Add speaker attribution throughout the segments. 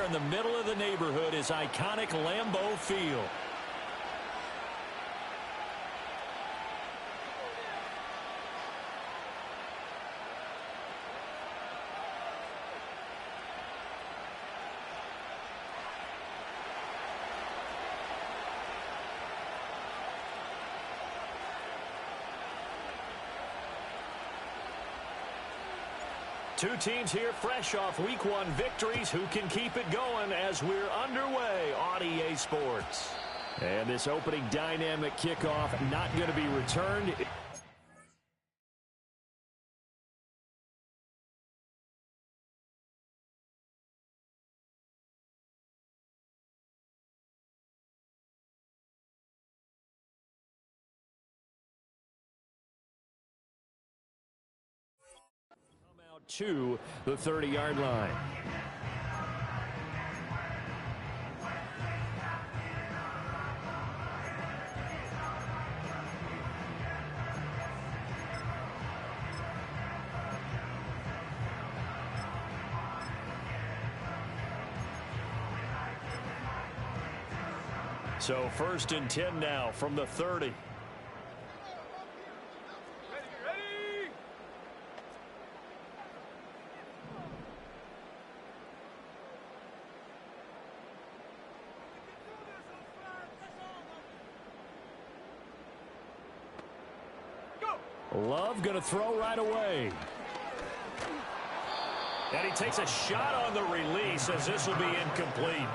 Speaker 1: in the middle of the neighborhood is iconic Lambeau Field. Two teams here fresh off Week 1 victories. Who can keep it going as we're underway on EA Sports? And this opening dynamic kickoff not going to be returned. To the 30-yard line. So 1st and 10 now from the 30. Love going to throw right away. And he takes a shot on the release as this will be incomplete.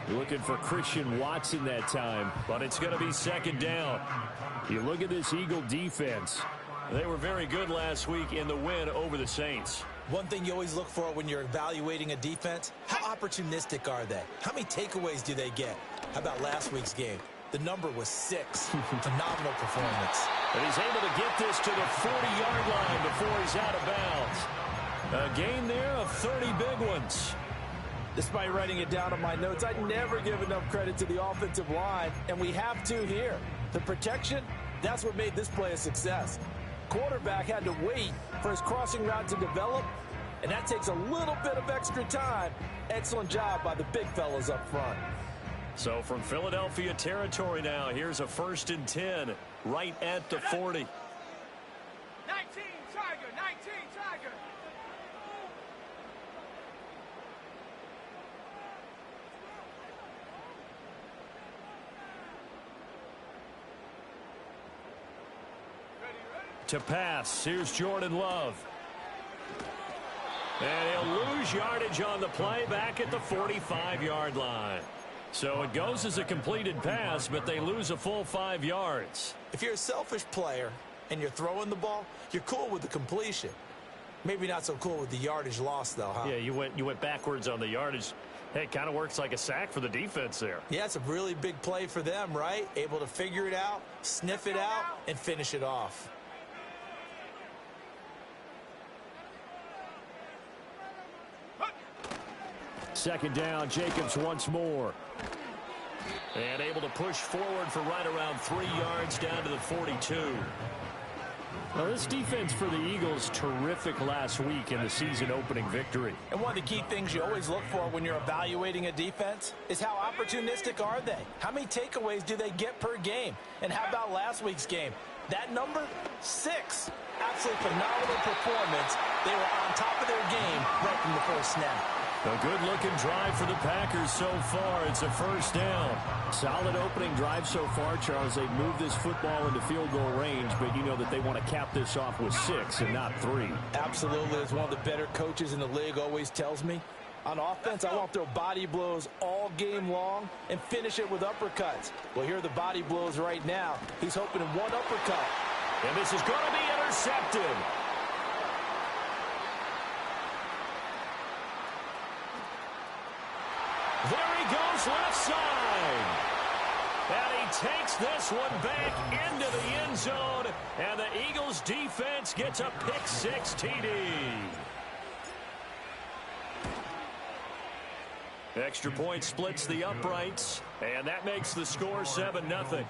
Speaker 1: Looking for Christian Watson that time, but it's going to be 2nd down. You look at this Eagle defense. They were very good last week in the win over the Saints.
Speaker 2: One thing you always look for when you're evaluating a defense, how opportunistic are they? How many takeaways do they get? How about last week's game? The number was 6. Phenomenal performance.
Speaker 1: And he's able to get this to the 40-yard line before he's out of bounds. A gain there of 30 big ones.
Speaker 3: Despite writing it down on my notes, I never give enough credit to the offensive line, and we have to here. The protection, that's what made this play a success. Quarterback had to wait for his crossing route to develop, and that takes a little bit of extra time. Excellent job by the big fellas up front.
Speaker 1: So from Philadelphia territory now, here's a 1st and 10 right at the 40.
Speaker 4: 19 Tiger, 19 Tiger.
Speaker 1: To pass, here's Jordan Love. And he'll lose yardage on the play back at the 45-yard line. So it goes as a completed pass, but they lose a full 5 yards.
Speaker 2: If you're a selfish player and you're throwing the ball, you're cool with the completion. Maybe not so cool with the yardage loss, though, huh?
Speaker 1: Yeah, you went backwards on the yardage. Hey, it kind of works like a sack for the defense there.
Speaker 2: Yeah, it's a really big play for them, right? Able to figure it out, sniff it out, and finish it off.
Speaker 1: Second down, Jacobs once more. And able to push forward for right around 3 yards down to the 42. Well, this defense for the Eagles, terrific last week in the season-opening victory.
Speaker 2: And one of the key things you always look for when you're evaluating a defense is how opportunistic are they? How many takeaways do they get per game? And how about last week's game? That number, 6. Absolutely phenomenal performance. They were on top of their game right from the first snap.
Speaker 1: A good-looking drive for the Packers so far. It's a 1st down. Solid opening drive so far, Charles. They've moved this football into field goal range, but you know that they want to cap this off with 6 and not 3.
Speaker 3: Absolutely. As one of the better coaches in the league always tells me, on offense, I want to throw body blows all game long and finish it with uppercuts. Well, here are the body blows right now. He's hoping in one uppercut.
Speaker 1: And this is going to be intercepted. There he goes left side. And he takes this one back into the end zone. And the Eagles defense gets a pick-6 TD. Extra point splits the uprights. And that makes the score 7-0.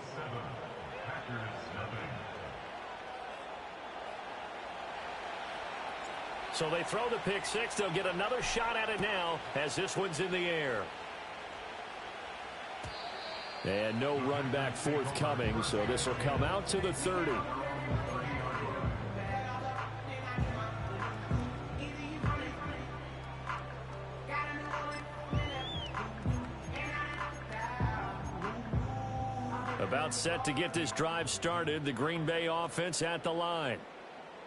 Speaker 1: So they throw the pick six. They'll get another shot at it now as this one's in the air. And no run back forthcoming, so this will come out to the 30. About set to get this drive started. The Green Bay offense at the line.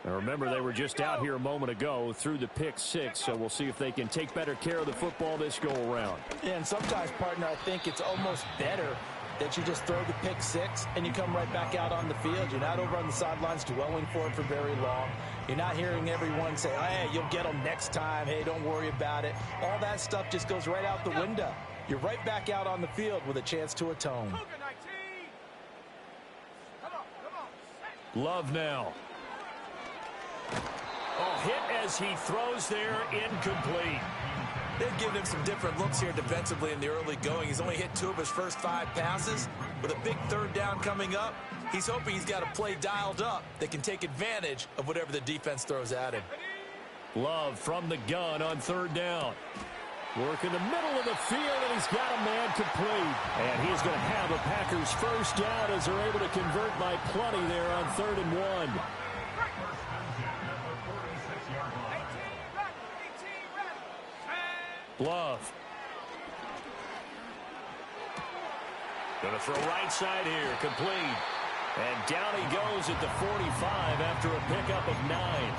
Speaker 1: And remember, they were just out here a moment ago through the pick six, so we'll see if they can take better care of the football this go-around.
Speaker 3: Yeah, and sometimes, partner, I think it's almost better that you just throw the pick six and you come right back out on the field. You're not over on the sidelines dwelling for it for very long. You're not hearing everyone say, hey, you'll get them next time. Hey, don't worry about it. All that stuff just goes right out the window. You're right back out on the field with a chance to atone.
Speaker 1: Love now. Oh, hit as he throws there, incomplete.
Speaker 2: They've given him some different looks here defensively in the early going. He's only hit 2 of his first 5 passes. With a big third down coming up, he's hoping he's got a play dialed up that can take advantage of whatever the defense throws at him.
Speaker 1: Love from the gun on third down. Work in the middle of the field, and he's got a man complete. And he's going to have a Packers first down as they're able to convert by plenty there on 3rd and 1. Love. Going to throw right side here, complete. And down he goes at the 45 after a pickup of 9.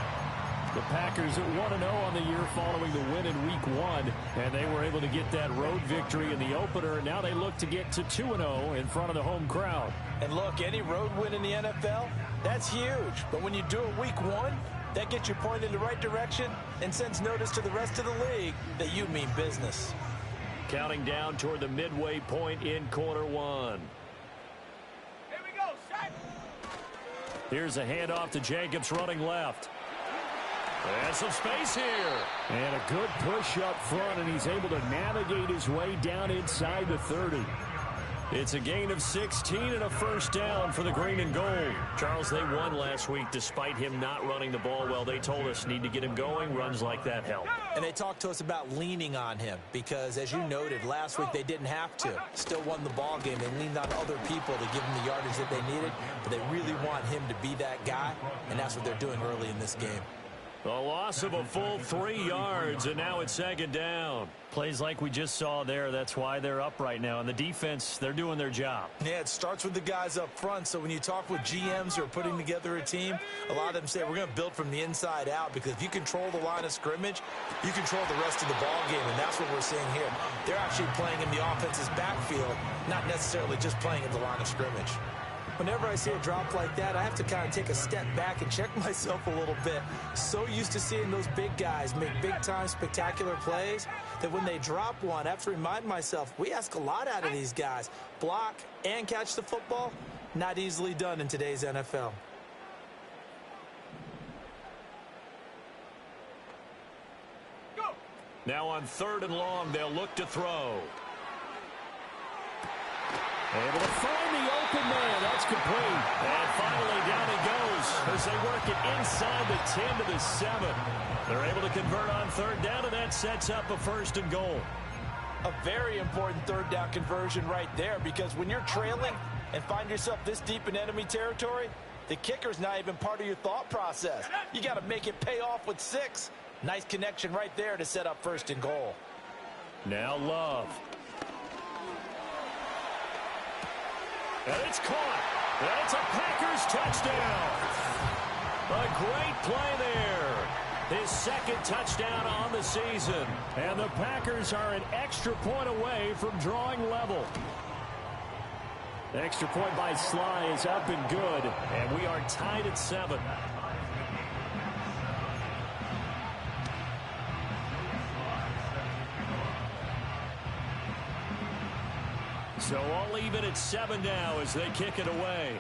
Speaker 1: The Packers at 1-0 on the year following the win in Week 1, and they were able to get that road victory in the opener. Now they look to get to 2-0 in front of the home crowd.
Speaker 3: And look, any road win in the NFL, that's huge. But when you do it Week 1, that gets you pointed in the right direction and sends notice to the rest of the league that you mean business.
Speaker 1: Counting down toward the midway point in quarter 1.
Speaker 4: Here we go, set.
Speaker 1: Here's a handoff to Jacobs running left. And some space here. And a good push up front, and he's able to navigate his way down inside the 30. It's a gain of 16 and a first down for the green and gold. Charles, they won last week despite him not running the ball well. They told us need to get him going. Runs like that help.
Speaker 3: And they talked to us about leaning on him because, as you noted, last week they didn't have to. Still won the ball game. They leaned on other people to give them the yardage that they needed, but they really want him to be that guy, and that's what they're doing early in this game.
Speaker 1: A loss of a full 3 yards, and now it's 2nd down. Plays like we just saw there. That's why they're up right now. And the defense, they're doing their job.
Speaker 3: Yeah, it starts with the guys up front. So when you talk with GMs who are putting together a team, a lot of them say we're going to build from the inside out, because if you control the line of scrimmage, you control the rest of the ball game, and that's what we're seeing here. They're actually playing in the offense's backfield, not necessarily just playing at the line of scrimmage. Whenever I see a drop like that, I have to kind of take a step back and check myself a little bit. So used to seeing those big guys make big-time spectacular plays that when they drop one, I have to remind myself, we ask a lot out of these guys. Block and catch the football, not easily done in today's NFL.
Speaker 4: Go.
Speaker 1: Now on 3rd and long, they'll look to throw. Able to find the open man. That's complete. And finally down he goes as they work it inside the 10 to the 7. They're able to convert on 3rd down, and that sets up a 1st and goal.
Speaker 3: A very important 3rd down conversion right there, because when you're trailing and find yourself this deep in enemy territory, the kicker's not even part of your thought process. You got to make it pay off with 6. Nice connection right there to set up 1st and goal.
Speaker 1: Now Love. And it's caught. That's a Packers touchdown. A great play there. His 2nd touchdown on the season. And the Packers are an extra point away from drawing level. The extra point by Sly is up and good. And we are tied at 7. So all even at 7 now as they kick it away.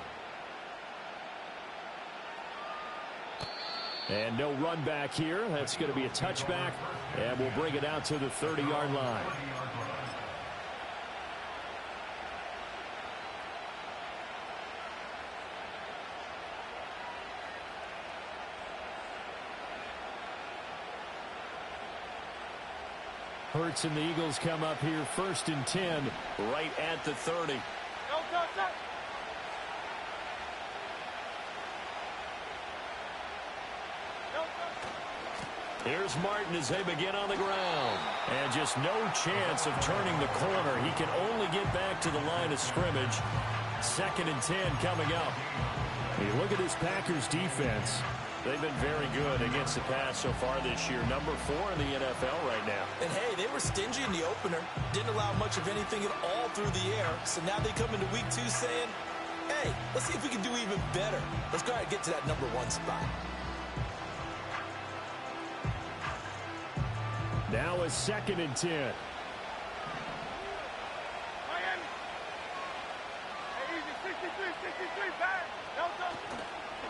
Speaker 1: And no run back here. That's going to be a touchback, and we'll bring it out to the 30-yard line. Hurts and the Eagles come up here 1st and 10 right at the 30. Here's Martin as they begin on the ground. And just no chance of turning the corner. He can only get back to the line of scrimmage. 2nd and 10 coming up. You look at this Packers defense. They've been very good against the pass so far this year. Number 4 in the NFL right now.
Speaker 2: And, hey, they were stingy in the opener. Didn't allow much of anything at all through the air. So now they come into week 2 saying, hey, let's see if we can do even better. Let's go ahead and get to that number 1 spot.
Speaker 1: Now a 2nd and 10.
Speaker 4: Miami. Hey, easy, 63, back.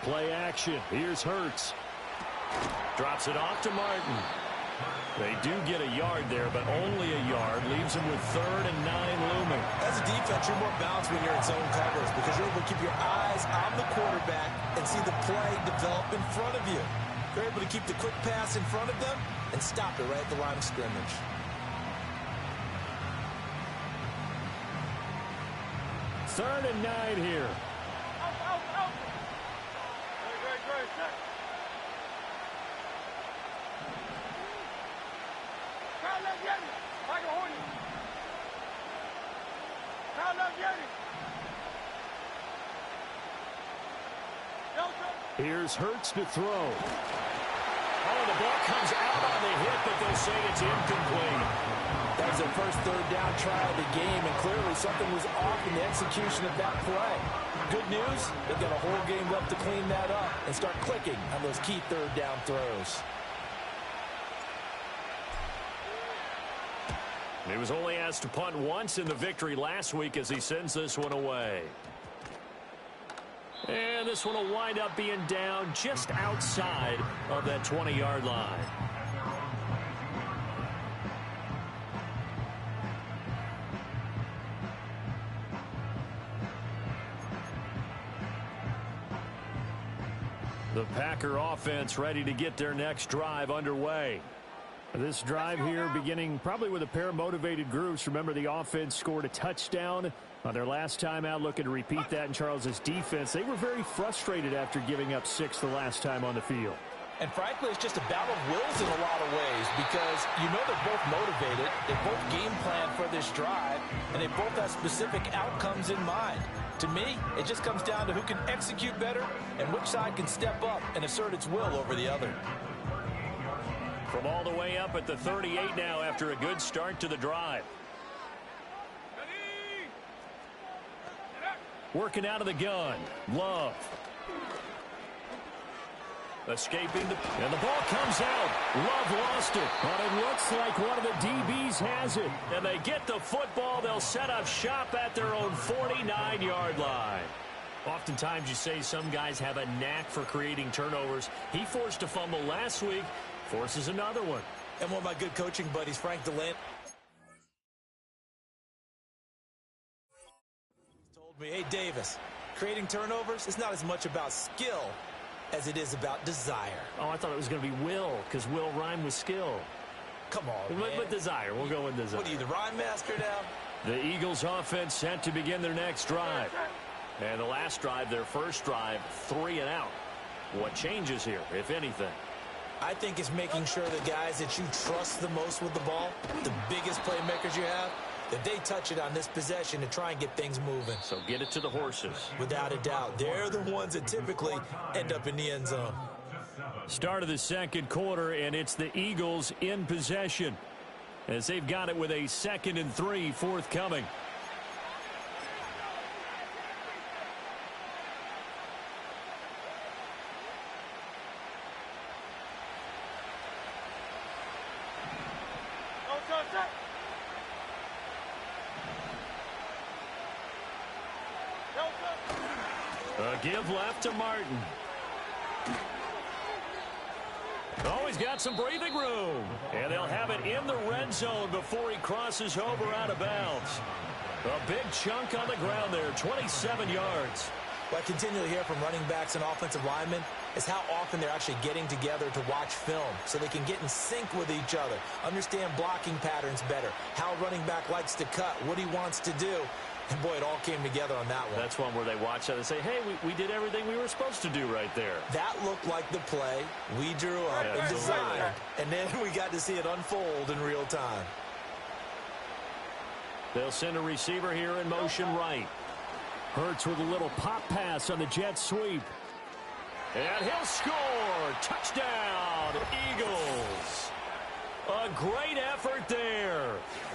Speaker 1: Play action. Here's Hurts. Drops it off to Martin. They do get a yard there, but only a yard. Leaves them with 3rd and 9 looming.
Speaker 2: As a defense, you're more balanced when you're in zone coverage because you're able to keep your eyes on the quarterback and see the play develop in front of you. You're able to keep the quick pass in front of them and stop it right at the line of scrimmage.
Speaker 1: Third and 9 here.
Speaker 4: Out. Great, set. Crowd left Yeti. Michael Horton. Crowd left Yeti.
Speaker 1: Here's Hurts to throw. Oh, the ball comes out on the hit, but they'll say it's incomplete.
Speaker 3: That was their first 3rd down try of the game, and clearly something was off in the execution of that play. Good news, they've got a whole game left to clean that up and start clicking on those key 3rd down throws.
Speaker 1: He was only asked to punt once in the victory last week as he sends this one away. And this one will wind up being down just outside of that 20-yard line. The Packer offense ready to get their next drive underway. This drive here beginning probably with a pair of motivated groups. Remember, the offense scored a touchdown on their last time out, looking to repeat that in Charles's defense. They were very frustrated after giving up 6 the last time on the field.
Speaker 2: And frankly, it's just a battle of wills in a lot of ways because you know they're both motivated, they both game plan for this drive, and they both have specific outcomes in mind. To me, it just comes down to who can execute better and which side can step up and assert its will over the other.
Speaker 1: From all the way up at the 38 now after a good start to the drive. Working out of the gun. Love. Escaping and the ball comes out. Love lost it. But it looks like one of the DBs has it. And they get the football. They'll set up shop at their own 49-yard line. Oftentimes you say some guys have a knack for creating turnovers. He forced a fumble last week. Forces another one.
Speaker 2: And one of my good coaching buddies, Frank DeLand, told me, hey, Davis, creating turnovers is not as much about skill as it is about desire.
Speaker 1: Oh, I thought it was going to be will, because will rhyme with skill.
Speaker 2: Come on, man.
Speaker 1: With desire. We'll go with desire.
Speaker 2: What are you, the rhyme master now?
Speaker 1: The Eagles offense set to begin their next drive. And the last drive, their first drive, 3 and out. What changes here, if anything?
Speaker 2: I think it's making sure the guys that you trust the most with the ball, the biggest playmakers you have, that they touch it on this possession and try and get things moving.
Speaker 1: So get it to the horses.
Speaker 2: Without a doubt. They're the ones that typically end up in the end zone.
Speaker 1: Start of the second quarter, and it's the Eagles in possession as they've got it with a 2nd and 3 forthcoming. A give left to Martin. Oh, he's got some breathing room. And they'll have it in the red zone before he crosses over out of bounds. A big chunk on the ground there, 27 yards.
Speaker 2: What I continually hear from running backs and offensive linemen is how often they're actually getting together to watch film so they can get in sync with each other, understand blocking patterns better, how a running back likes to cut, what he wants to do. And, boy, it all came together on that one.
Speaker 1: That's one where they watch that and say, hey, we did everything we were supposed to do right there.
Speaker 2: That looked like the play we drew up and designed, and then we got to see it unfold in real time.
Speaker 1: They'll send a receiver here in motion right. Hurts with a little pop pass on the jet sweep. And he'll score. Touchdown, Eagles. A great effort there.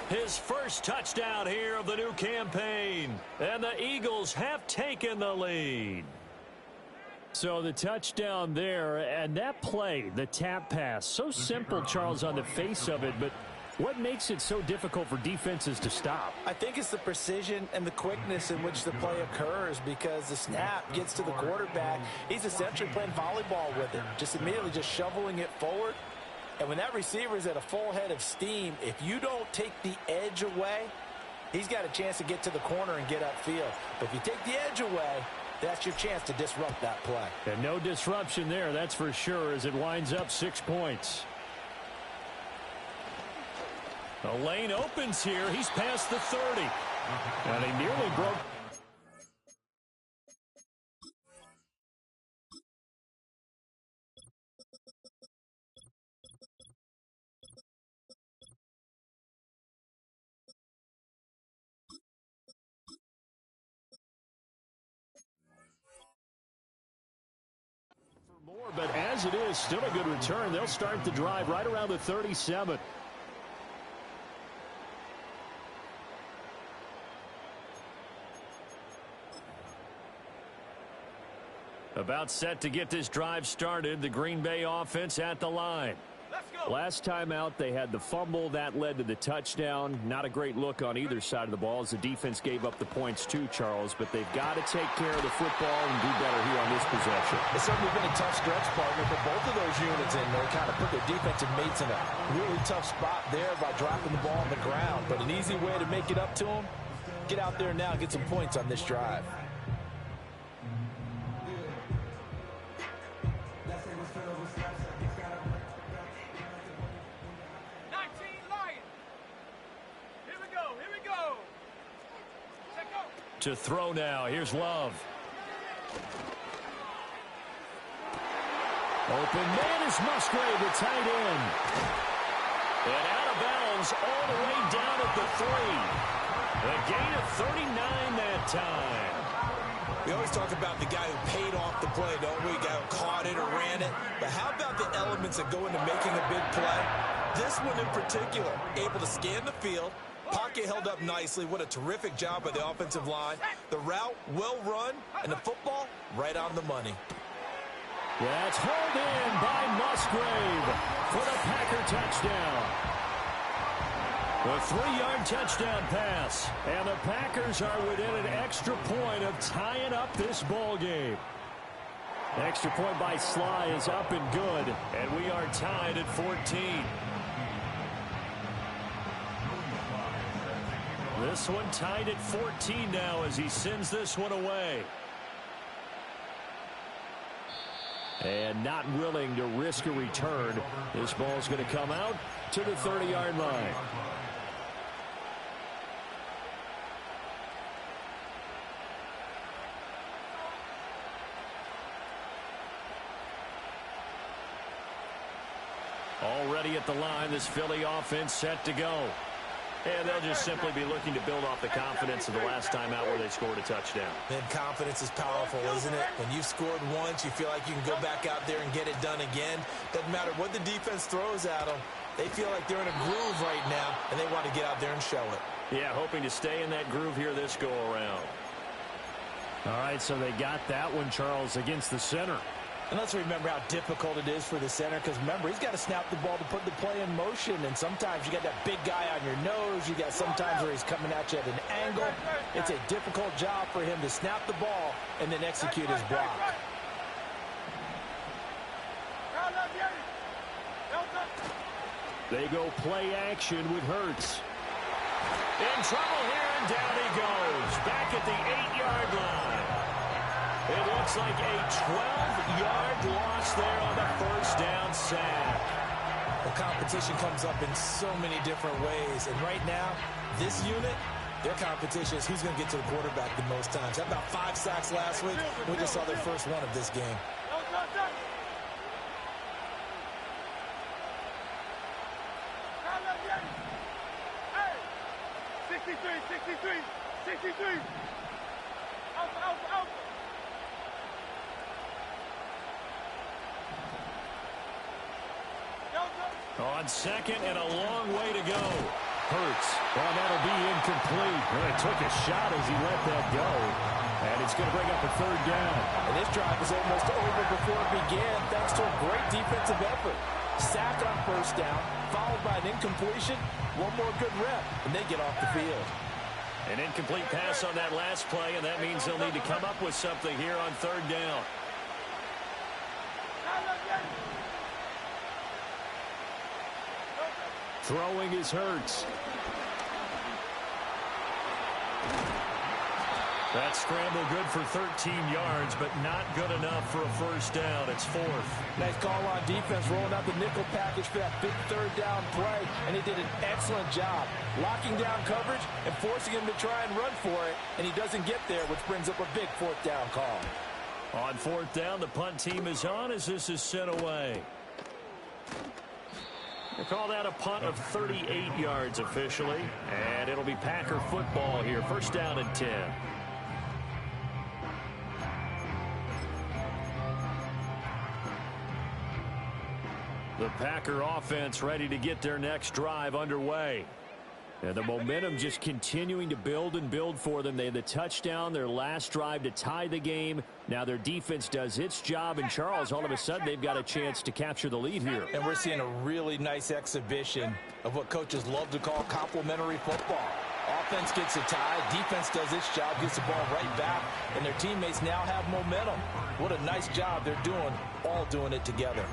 Speaker 1: His first touchdown here of the new campaign. And the Eagles have taken the lead. So the touchdown there, and that play, the tap pass, so simple, Charles, on the face of it, but what makes it so difficult for defenses to stop?
Speaker 3: I think it's the precision and the quickness in which the play occurs, because the snap gets to the quarterback. He's essentially playing volleyball with it, just immediately just shoveling it forward. And when that receiver is at a full head of steam, if you don't take the edge away, he's got a chance to get to the corner and get upfield. But if you take the edge away, that's your chance to disrupt that play.
Speaker 1: And no disruption there, that's for sure, as it winds up 6 points. The lane opens here. He's past the 30. And he nearly broke. For more, but as it is, still a good return. They'll start the drive right around the 37. About set to get this drive started, the Green Bay offense at the line. Last time out, they had the fumble. That led to the touchdown. Not a great look on either side of the ball as the defense gave up the points too, Charles. But they've got to take care of the football and do better here on this possession.
Speaker 3: It's certainly been a tough stretch, partner, for both of those units, and they kind of put their defensive mates in a really tough spot there by dropping the ball on the ground. But an easy way to make it up to them, get out there now and get some points on this drive.
Speaker 1: To throw now. Here's Love. Open man is Musgrave, the tight end. And out of bounds all the way down at the 3. A gain of 39 that time.
Speaker 2: We always talk about the guy who paid off the play, don't we? The guy who caught it or ran it. But how about the elements that go into making a big play? This one in particular, able to scan the field. Pocket held up nicely. What a terrific job by the offensive line. The route, well run, and the football right on the money.
Speaker 1: That's hauled in by Musgrave for the Packer touchdown. A 3-yard touchdown pass. And the Packers are within an extra point of tying up this ball game. Extra point by Sly is up and good. And we are tied at 14. This one tied at 14 now as he sends this one away. And not willing to risk a return. This ball's going to come out to the 30-yard line. Already at the line, this Philly offense set to go. And they'll just simply be looking to build off the confidence of the last time out where they scored a touchdown.
Speaker 2: And confidence is powerful, isn't it? When you've scored once, you feel like you can go back out there and get it done again. Doesn't matter what the defense throws at them. They feel like they're in a groove right now, and they want to get out there and show it.
Speaker 1: Yeah, hoping to stay in that groove here this go-around. All right, so they got that one, Charles, against the center.
Speaker 3: And let's remember how difficult it is for the center, because remember, he's got to snap the ball to put the play in motion, and sometimes you got that big guy on your nose. You got sometimes where he's coming at you at an angle. It's a difficult job for him to snap the ball and then execute his block.
Speaker 1: They go play action with Hurts. In trouble here, and down he goes. Back at the 8-yard line. It looks like a 12-yard loss there on the first down sack.
Speaker 2: The competition comes up in so many different ways. And right now, this unit, their competition is who's going to get to the quarterback the most times. How about 5 sacks last week? We just saw their first one of this game.
Speaker 4: Hey, 63. Alpha.
Speaker 1: On second and a long way to go. Hurts. Well, that'll be incomplete. Well, he took a shot as he let that go. And it's going to bring up a third down.
Speaker 3: And this drive is almost over before it began thanks to a great defensive effort. Sack on first down, followed by an incompletion. One more good rep, and they get off the field.
Speaker 1: An incomplete pass on that last play, and that means they'll need to come up with something here on third down. Throwing is Hurts. That scramble good for 13 yards, but not good enough for a first down. It's fourth.
Speaker 3: Nice call on defense, rolling out the nickel package for that big third down play, and he did an excellent job locking down coverage and forcing him to try and run for it, and he doesn't get there, which brings up a big fourth down call.
Speaker 1: On fourth down, the punt team is on as this is sent away. They call that a punt of 38 yards officially, and it'll be Packer football here. First down and 10. The Packer offense ready to get their next drive underway. And the momentum just continuing to build and build for them. They had the touchdown, their last drive to tie the game. Now their defense does its job, and Charles, all of a sudden, they've got a chance to capture the lead here.
Speaker 3: And we're seeing a really nice exhibition of what coaches love to call complementary football. Offense gets a tie, defense does its job, gets the ball right back, and their teammates now have momentum. What a nice job they're doing, all doing it together.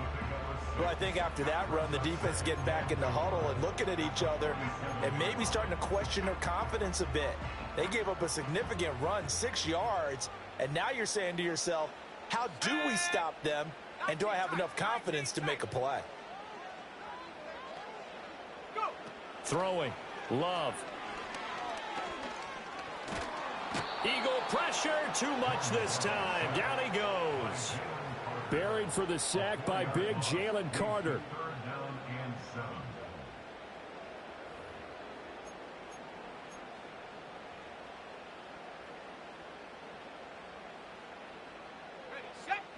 Speaker 3: Well, I think after that run, the defense is getting back in the huddle and looking at each other and maybe starting to question their confidence a bit. They gave up a significant run, 6 yards, and now you're saying to yourself, how do we stop them, and do I have enough confidence to make a play?
Speaker 1: Throwing. Love. Eagle pressure. Too much this time. Down he goes. Buried for the sack by big Jalen Carter.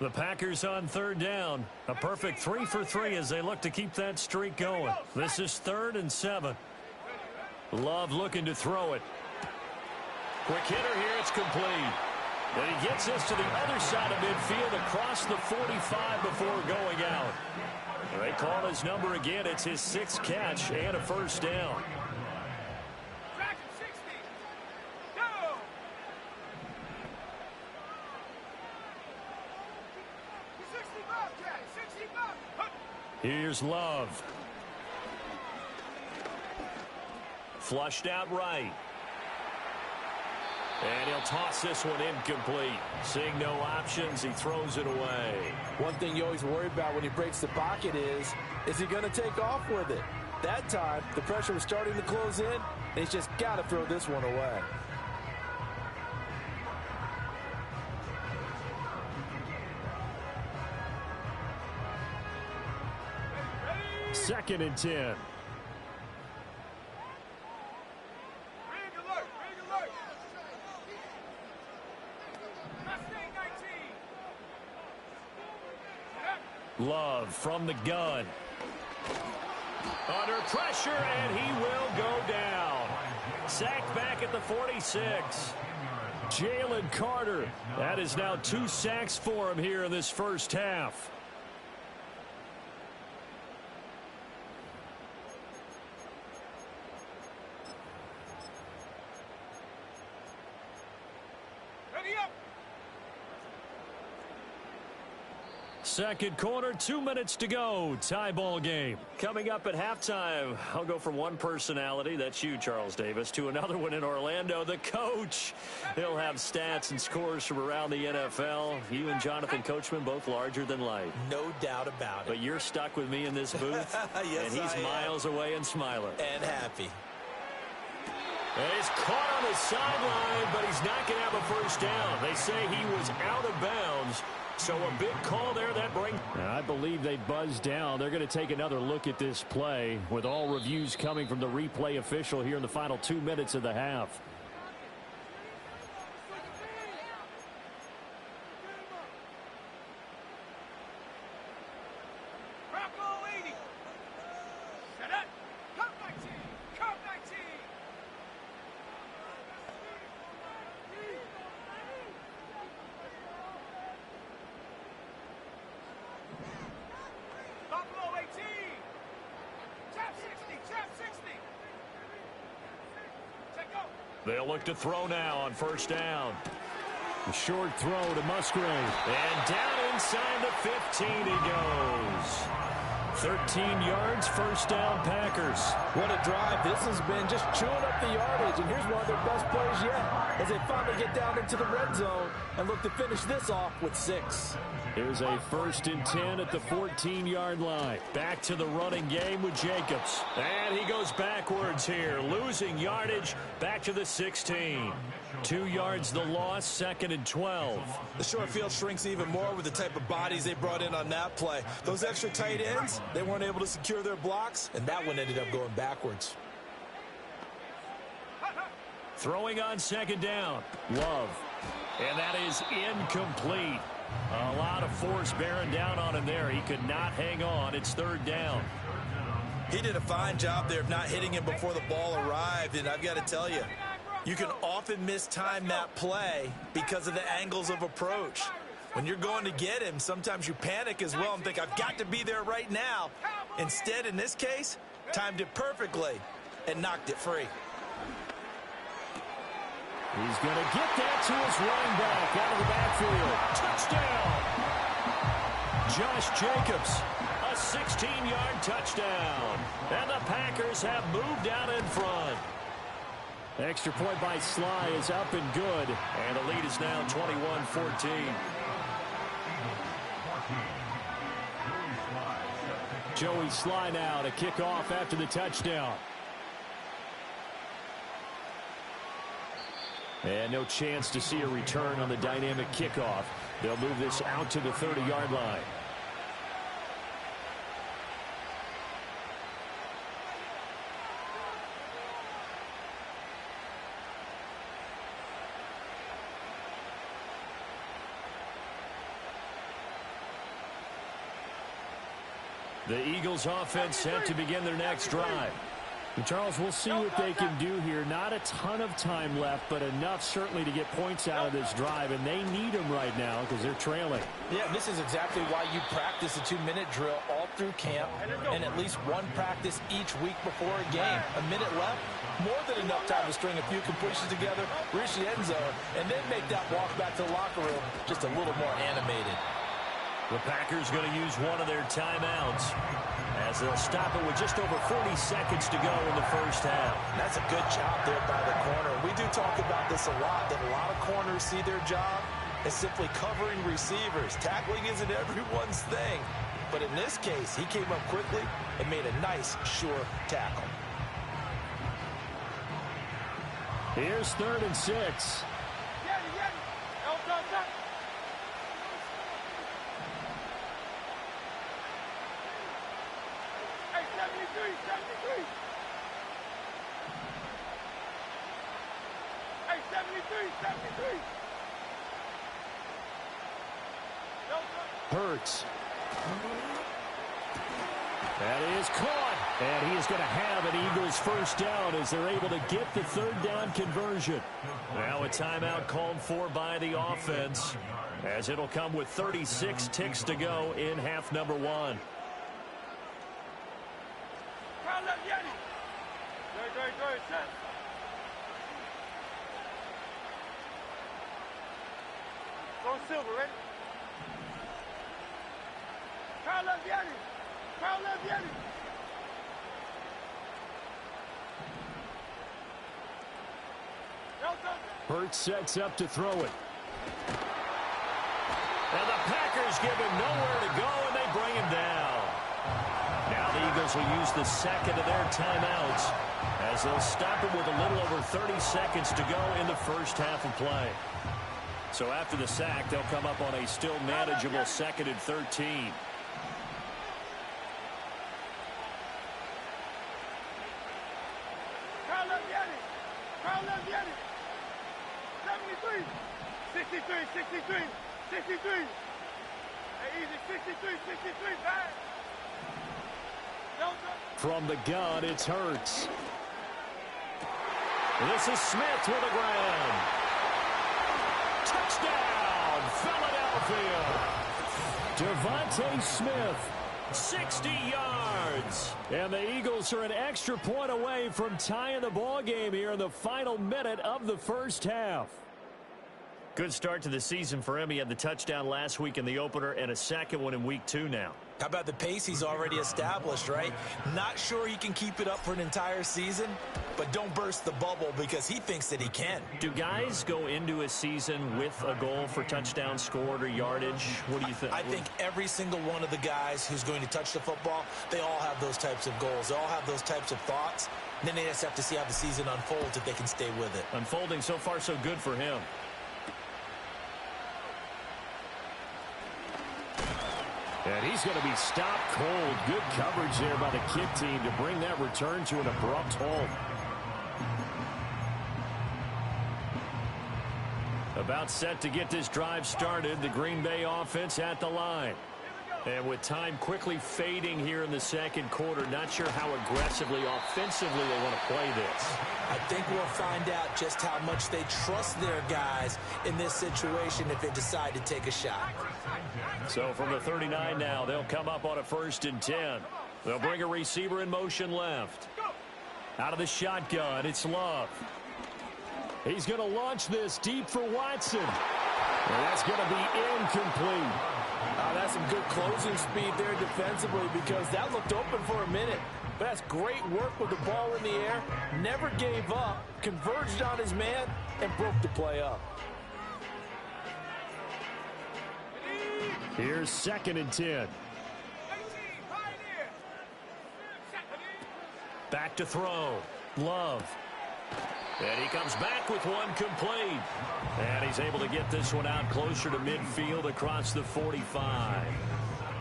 Speaker 1: The Packers on third down. A perfect 3 for 3 as they look to keep that streak going. This is 3rd and 7. Love looking to throw it. Quick hitter here. It's complete. And he gets this to the other side of midfield across the 45 before going out. They call his number again. It's his 6th catch and a first down. Here's Love. Flushed out right. And he'll toss this one incomplete. Seeing no options, he throws it away.
Speaker 3: One thing you always worry about when he breaks the pocket is he going to take off with it? That time, the pressure was starting to close in, and he's just got to throw this one away.
Speaker 1: Second and 10. Love from the gun. Under pressure, and he will go down. Sacked back at the 46. Jalen Carter. That is now 2 sacks for him here in this first half. Second quarter, 2 minutes to go. Tie ball game. Coming up at halftime, I'll go from one personality, that's you, Charles Davis, to another one in Orlando, the coach. He'll have stats and scores from around the NFL. You and Jonathan Coachman, both larger than life.
Speaker 2: No doubt about it.
Speaker 1: But you're stuck with me in this booth,
Speaker 2: yes,
Speaker 1: and he's miles away and smiling.
Speaker 2: And happy.
Speaker 1: And he's caught on the sideline, but he's not going to have a first down. They say he was out of bounds. So a big call there that brings. I believe they buzzed down. They're going to take another look at this play with all reviews coming from the replay official here in the final 2 minutes of the half. They'll look to throw now on first down. A short throw to Musgrave. And down inside the 15 he goes. 13 yards, first down, Packers.
Speaker 3: What a drive. This has been just chewing up the yardage, and here's one of their best plays yet as they finally get down into the red zone and look to finish this off with 6.
Speaker 1: Here's a 1st and 10 at the 14-yard line. Back to the running game with Jacobs. And he goes backwards here, losing yardage back to the 16. 2 yards the loss, 2nd and 12.
Speaker 2: The short field shrinks even more with the type of bodies they brought in on that play. Those extra tight ends, they weren't able to secure their blocks, and that one ended up going backwards.
Speaker 1: Throwing on 2nd down. Love. And that is incomplete. A lot of force bearing down on him there. He could not hang on. It's 3rd down.
Speaker 2: He did a fine job there of not hitting him before the ball arrived, and I've got to tell you, you can often mistime that play because of the angles of approach. When you're going to get him, sometimes you panic as well and think, I've got to be there right now. Instead, in this case, timed it perfectly and knocked it free.
Speaker 1: He's going to get that to his running back out of the backfield. Touchdown! Josh Jacobs, a 16-yard touchdown. And the Packers have moved out in front. Extra point by Sly is up and good. And the lead is now 21-14. Joey Sly now to kick off after the touchdown. And no chance to see a return on the dynamic kickoff. They'll move this out to the 30-yard line. The Eagles offense set to begin their next drive. And Charles, we'll see what they can do here. Not a ton of time left, but enough certainly to get points out of this drive, and they need them right now because they're trailing.
Speaker 3: Yeah, this is exactly why you practice a 2-minute drill all through camp and at least one practice each week before a game. A minute left, more than enough time to string a few completions together, reach the end zone, and then make that walk back to the locker room just a little more animated.
Speaker 1: The Packers going to use one of their timeouts as they'll stop it with just over 40 seconds to go in the first half.
Speaker 2: That's a good job there by the corner. We do talk about this a lot, that a lot of corners see their job as simply covering receivers. Tackling isn't everyone's thing. But in this case, he came up quickly and made a nice, sure tackle.
Speaker 1: Here's 3rd and 6. Hurts. That is caught. And he is going to have an Eagles first down as they're able to get the 3rd down conversion. Now a timeout called for by the offense as it'll come with 36 ticks to go in half number 1.
Speaker 4: Silver, ready? Carla Vieri. Carla Vieri.
Speaker 1: Hurts sets up to throw it. And the Packers give him nowhere to go, and they bring him down. Now the Eagles will use the second of their timeouts as they'll stop him with a little over 30 seconds to go in the first half of play. So after the sack, they'll come up on a still manageable 2nd and 13.
Speaker 4: Carla Vieri. Carla Vieri. 73. 63, 63, 63. Hey, easy, 63, 63, back.
Speaker 1: From the gun, it's Hurts. This is Smith with the ground. Touchdown, Philadelphia. Devontae Smith, 60 yards. And the Eagles are an extra point away from tying the ball game here in the final minute of the first half. Good start to the season for him. He had the touchdown last week in the opener and a second one in week 2 now.
Speaker 2: How about the pace he's already established, right? Not sure he can keep it up for an entire season, but don't burst the bubble because he thinks that he can.
Speaker 1: Do guys go into a season with a goal for touchdown scored or yardage? What do you think?
Speaker 2: I think every single one of the guys who's going to touch the football, they all have those types of goals. They all have those types of thoughts. And then they just have to see how the season unfolds if they can stay with it.
Speaker 1: Unfolding so far so good for him. And he's going to be stopped cold. Good coverage there by the kick team to bring that return to an abrupt halt. About set to get this drive started. The Green Bay offense at the line. And with time quickly fading here in the second quarter, not sure how aggressively, offensively they want to play this.
Speaker 2: I think we'll find out just how much they trust their guys in this situation if they decide to take a shot.
Speaker 1: So from the 39 now, they'll come up on a 1st and 10. They'll bring a receiver in motion left. Out of the shotgun, it's Love. He's going to launch this deep for Watson. And that's going to be incomplete.
Speaker 3: That's some good closing speed there defensively because that looked open for a minute. But that's great work with the ball in the air. Never gave up, converged on his man, and broke the play up.
Speaker 1: Here's 2nd and 10. Back to throw. Love. And he comes back with one complete. And he's able to get this one out closer to midfield across the 45.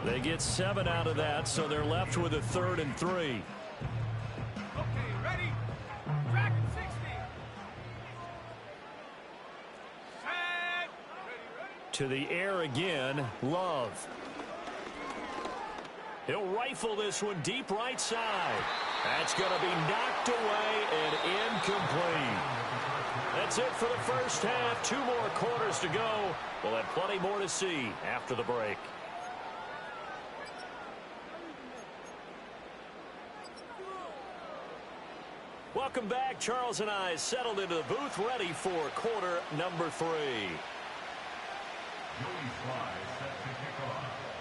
Speaker 1: They get 7 out of that, so they're left with a 3rd and 3.
Speaker 4: Okay, ready? Track 60. Set. Ready.
Speaker 1: To the air again, Love. He'll rifle this one deep right side. That's going to be knocked away and incomplete. That's it for the first half. 2 more quarters to go. We'll have plenty more to see after the break. Welcome back. Charles and I settled into the booth ready for quarter number 3.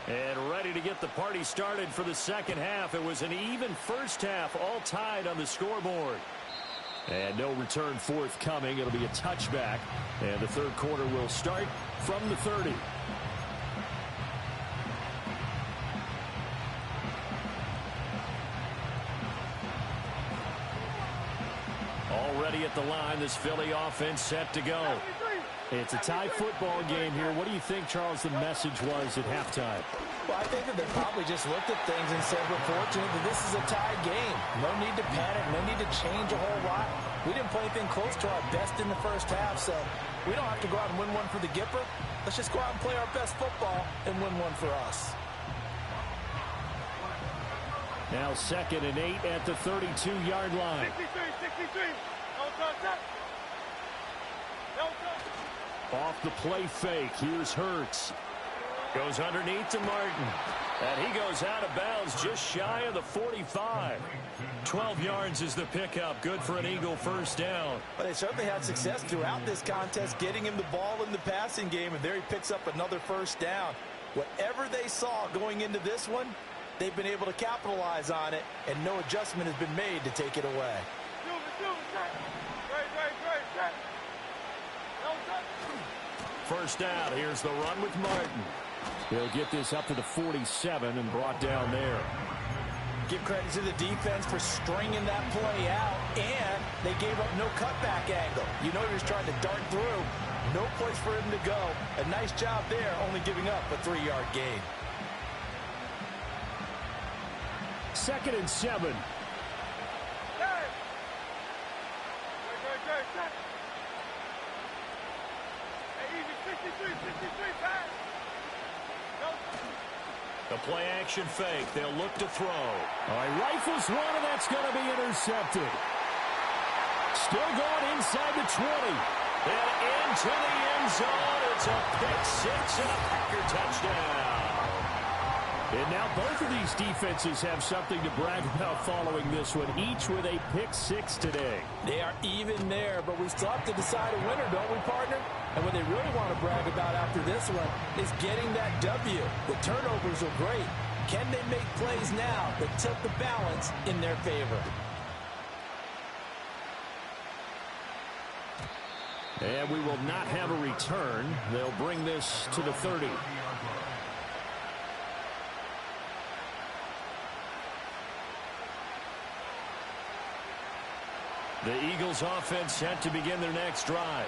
Speaker 1: And ready to get the party started for the second half. It was an even first half, all tied on the scoreboard. And no return forthcoming. It'll be a touchback. And the third quarter will start from the 30. Already at the line, this Philly offense set to go. It's a tie football game here. What do you think, Charles, the message was at halftime?
Speaker 2: Well, I think that they probably just looked at things and said, we're fortunate that this is a tied game. No need to panic, no need to change a whole lot. We didn't play anything close to our best in the first half, so we don't have to go out and win one for the Gipper. Let's just go out and play our best football and win one for us.
Speaker 1: Now 2nd and 8 at the 32-yard line.
Speaker 4: 63, 63. No touch. No touch.
Speaker 1: Off the play fake, here's Hurts. Goes underneath to Martin. And he goes out of bounds just shy of the 45. 12 yards is the pickup. Good for an Eagle first down.
Speaker 2: But they certainly had success throughout this contest, getting him the ball in the passing game, and there he picks up another first down. Whatever they saw going into this one, they've been able to capitalize on it, and no adjustment has been made to take it away.
Speaker 1: First down, here's the run with Martin. He'll get this up to the 47 and brought down there.
Speaker 2: Give credit to the defense for stringing that play out, and they gave up no cutback angle. You know he was trying to dart through. No place for him to go. A nice job there, only giving up a 3-yard gain.
Speaker 1: 2nd and 7. The play action fake. They'll look to throw. All right, rifles one, and that's going to be intercepted. Still going inside the 20. And into the end zone. It's a pick six and a Packer touchdown. And now both of these defenses have something to brag about following this one, each with a pick six today.
Speaker 2: They are even there, but we still have to decide a winner, don't we, partner? And what they really want to brag about after this one is getting that W. The turnovers are great. Can they make plays now that tilt the balance in their favor?
Speaker 1: And we will not have a return. They'll bring this to the 30. The Eagles offense set to begin their next drive.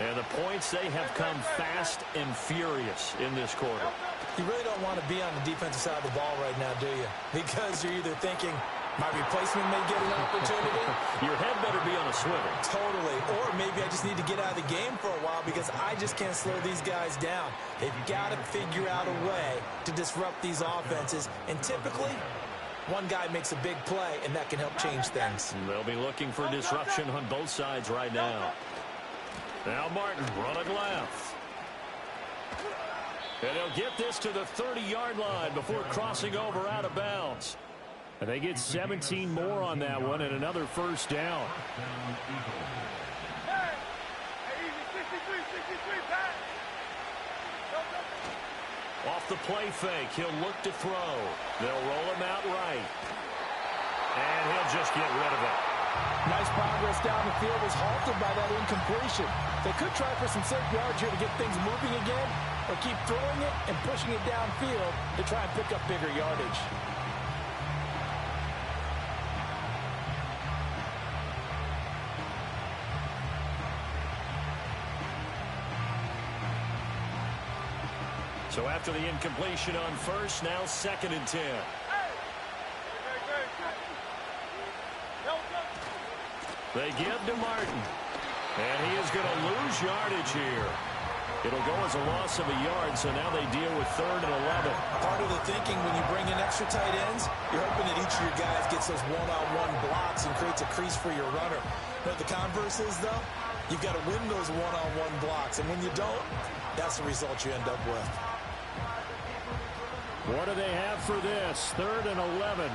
Speaker 1: And the points, they have come fast and furious in this quarter.
Speaker 2: You really don't want to be on the defensive side of the ball right now, do you? Because you're either thinking, my replacement may get an opportunity.
Speaker 1: Your head better be on a swivel.
Speaker 2: Totally. Or maybe I just need to get out of the game for a while because I just can't slow these guys down. They've got to figure out a way to disrupt these offenses. And typically, one guy makes a big play, and that can help change things.
Speaker 1: They'll be looking for disruption on both sides right now. Now Martin running left. And he'll get this to the 30-yard line before crossing over out of bounds. And they get 17 more on that one and another first down. Off the play fake, he'll look to throw. They'll roll him out right. And he'll just get rid of it.
Speaker 2: Nice progress down the field was halted by that incompletion. They could try for some safe yards here to get things moving again, or keep throwing it and pushing it downfield to try and pick up bigger yardage.
Speaker 1: So after the incompletion on first, now 2nd and 10. They give to Martin. And he is going to lose yardage here. It'll go as a loss of a yard, so now they deal with 3rd and 11.
Speaker 2: Part of the thinking when you bring in extra tight ends, you're hoping that each of your guys gets those one-on-one blocks and creates a crease for your runner. But the converse is, though, you've got to win those one-on-one blocks. And when you don't, that's the result you end up with.
Speaker 1: What do they have for this? 3rd and 11.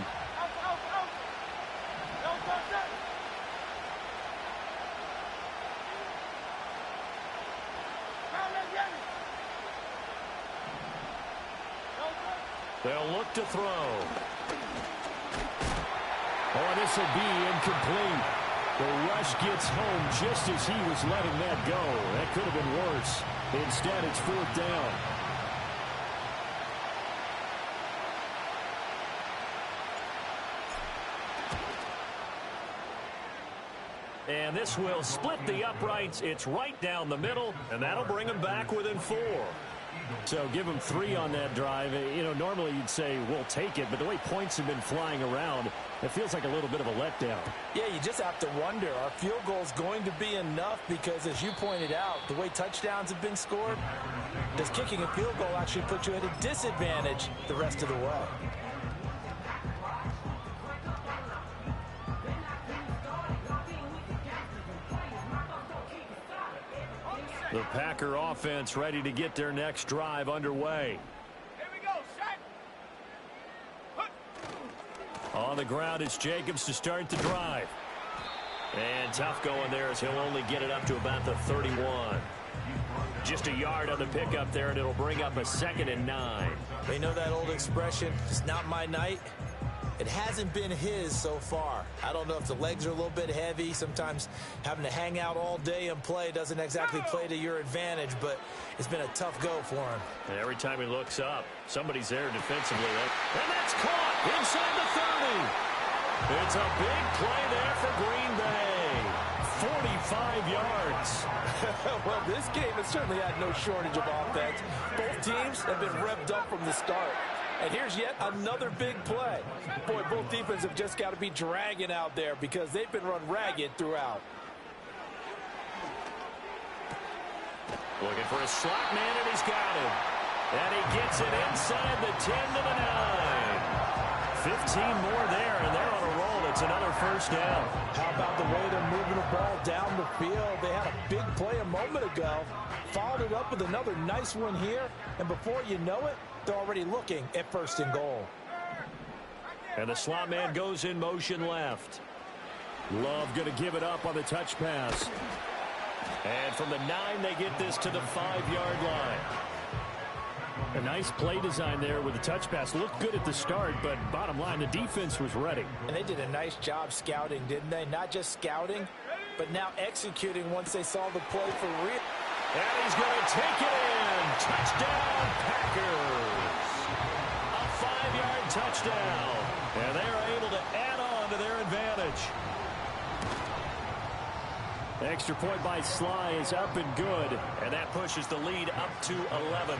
Speaker 1: They'll look to throw. Oh, this will be incomplete. The rush gets home just as he was letting that go. That could have been worse. Instead, it's 4th down. And this will split the uprights. It's right down the middle, and that'll bring them back within 4. So give them 3 on that drive. You know, normally you'd say, we'll take it, but the way points have been flying around, it feels like a little bit of a letdown.
Speaker 2: Yeah, you just have to wonder, are field goals going to be enough? Because as you pointed out, the way touchdowns have been scored, does kicking a field goal actually put you at a disadvantage the rest of the way?
Speaker 1: The Packer offense ready to get their next drive underway.
Speaker 4: Here we go, set.
Speaker 1: On the ground, it's Jacobs to start the drive. And tough going there as he'll only get it up to about the 31. Just a yard on the pickup there, and it'll bring up a 2nd and 9.
Speaker 2: They know that old expression, it's not my night. It hasn't been his so far. I don't know if the legs are a little bit heavy. Sometimes having to hang out all day and play doesn't exactly play to your advantage, but it's been a tough go for him.
Speaker 1: And every time he looks up, somebody's there defensively. And that's caught inside the 30. It's a big play there for Green Bay. 45 yards.
Speaker 3: Well, this game has certainly had no shortage of offense. Both teams have been revved up from the start. And here's yet another big play. Boy, both defenses have just got to be dragging out there because they've been run ragged throughout.
Speaker 1: Looking for a slot man, and he's got him. And he gets it inside the 10 to the 9. 15 more there, and they're on a roll. It's another first down.
Speaker 3: How about the way they're moving the ball down the field? They had a big play a moment ago, followed it up with another nice one here, and before you know it, they're already looking at 1st and goal.
Speaker 1: And the slot man goes in motion left. Love going to give it up on the touch pass. And from the 9, they get this to the 5-yard line. A nice play design there with the touch pass. Looked good at the start, but bottom line, the defense was ready.
Speaker 2: And they did a nice job scouting, didn't they? Not just scouting, but now executing once they saw the play for real.
Speaker 1: And he's going to take it in. Touchdown, Packers. A 5-yard touchdown. And they are able to add on to their advantage. Extra point by Sly is up and good. And that pushes the lead up to 11.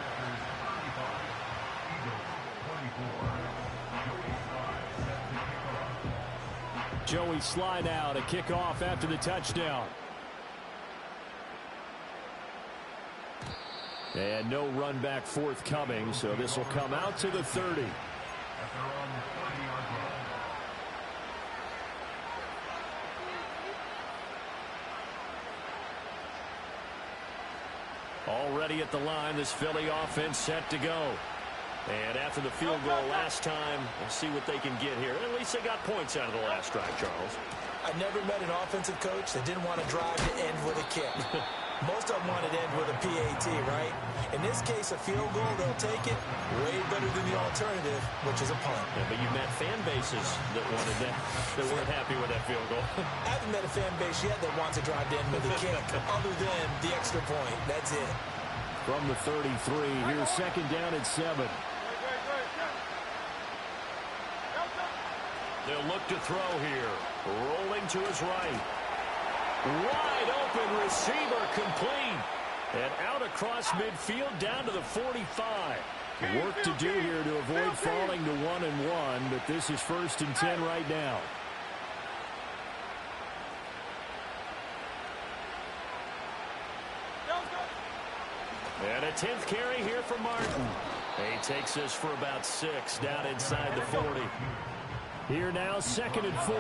Speaker 1: Joey Sly now to kick off after the touchdown. And no run back forthcoming, so this will come out to the 30. Already at the line, this Philly offense set to go. And after the field goal last time, we'll see what they can get here. At least they got points out of the last drive, Charles.
Speaker 2: I never met an offensive coach that didn't want to drive to end with a kick. Most of them wanted to end with a PAT, right? In this case, a field goal, they'll take it way better than the alternative, which is a punt.
Speaker 1: Yeah, but you met fan bases that wanted that, that weren't happy with that field goal.
Speaker 2: I haven't met a fan base yet that wants to drive to end with a kick, other than the extra point. That's it.
Speaker 1: From the 33, here's 2nd down and 7. They'll look to throw here. Rolling to his right. Wide open receiver complete. And out across midfield down to the 45. Work to do here to avoid falling to 1-1, but this is 1st and 10 right now. And a 10th carry here for Martin. He takes this for about 6 down inside the 40. Here now, 2nd and 4.